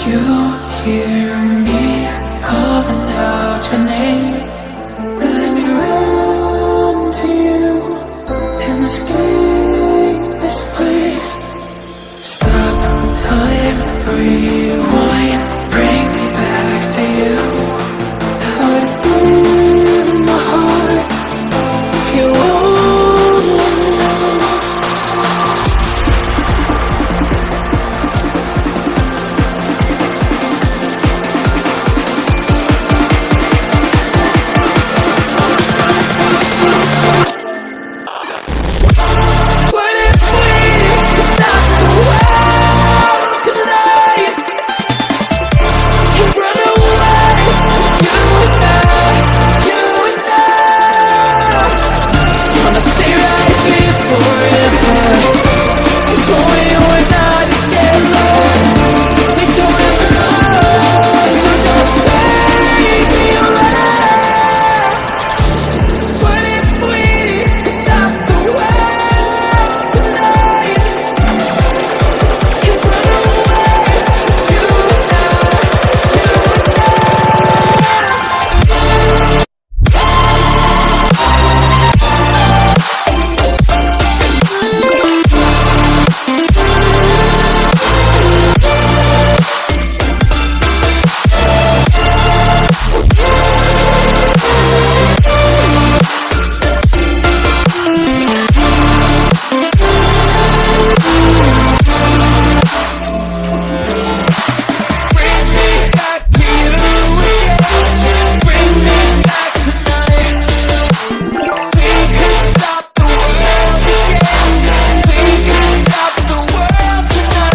you hear me calling out your name? Let me run to you and escape this place. Stop time, rewind, bring me back to you. How to give my heart if you only knew. What if we could stop the world tonight and run away, just you and I, you and I? Wanna stay right here forever, 'cause when we were not together, we don't have tomorrow, so just take me away. What if we could stop the world tonight and run away, just you and I, you and I? Bring me back to you again. Bring me back tonight. We could stop the world again. We could stop the world tonight.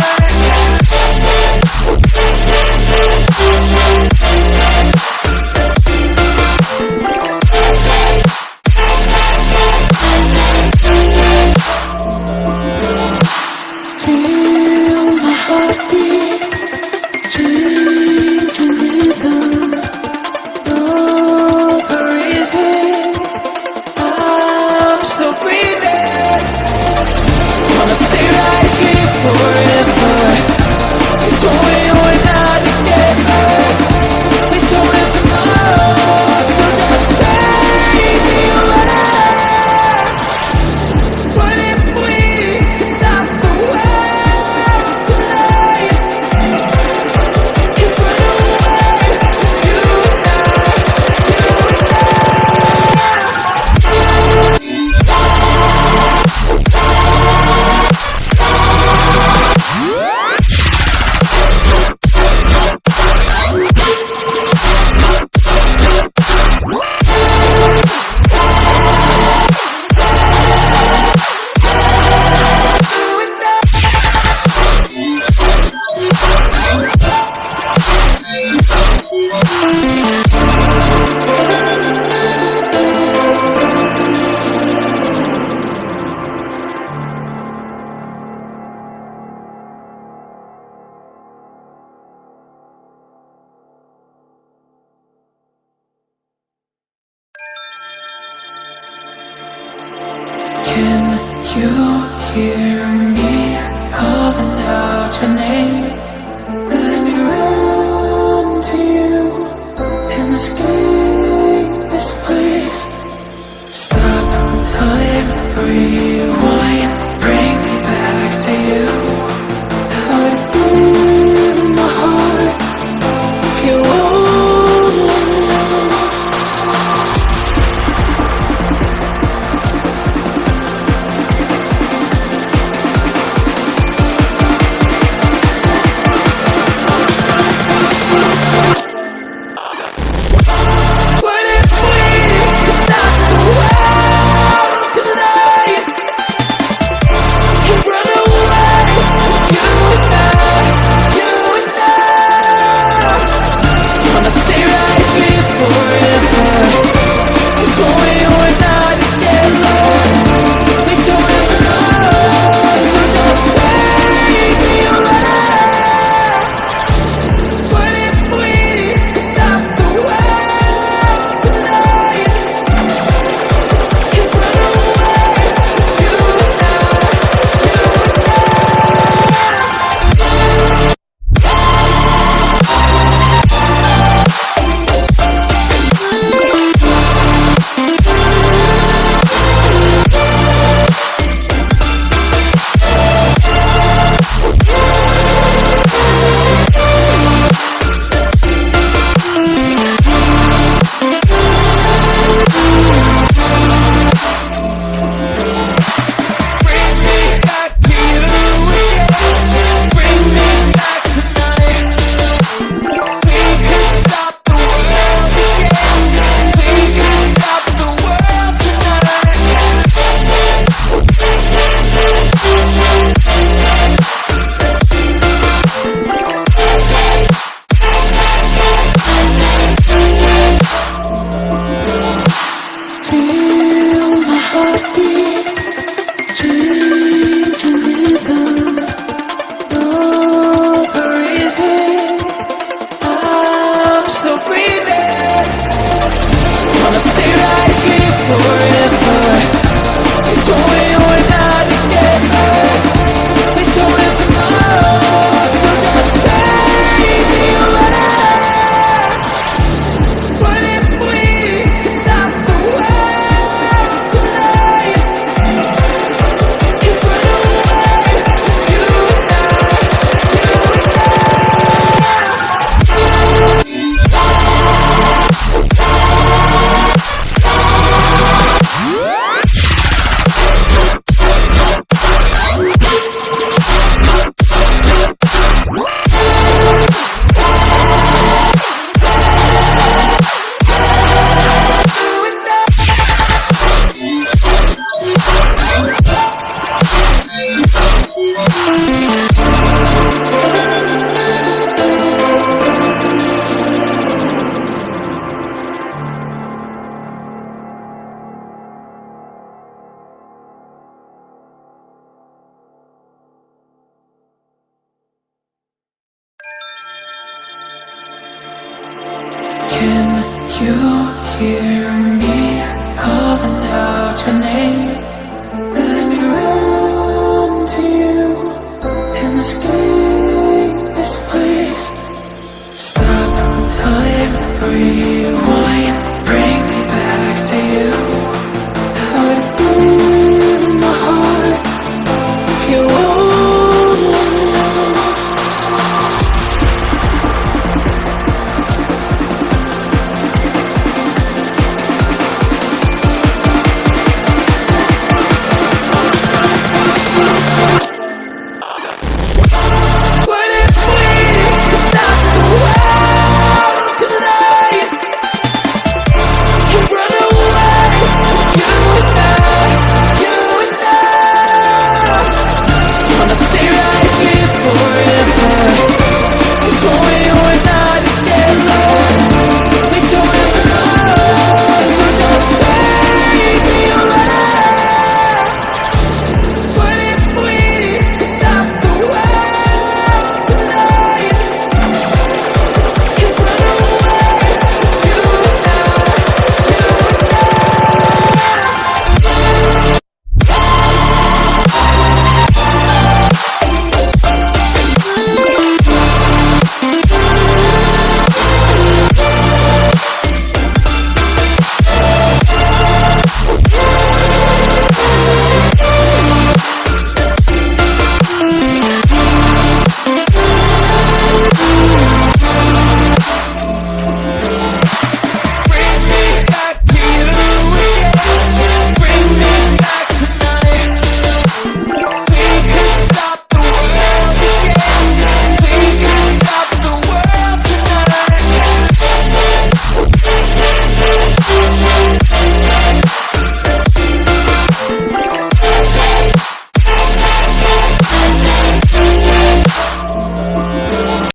Feel my heartbeat, changing rhythm. Know the reason I'm still breathing. Wanna stay right here forever, 'cause when we were not together, we don't have tomorrow, so just take me away. What if we could stop the world tonight and run away, just you and I, you and I? Can you hear me calling out your name? Let me run to you and escape this place. Stop time, rewind, bring me back to you. How to give my heart if you only knew. Can you hear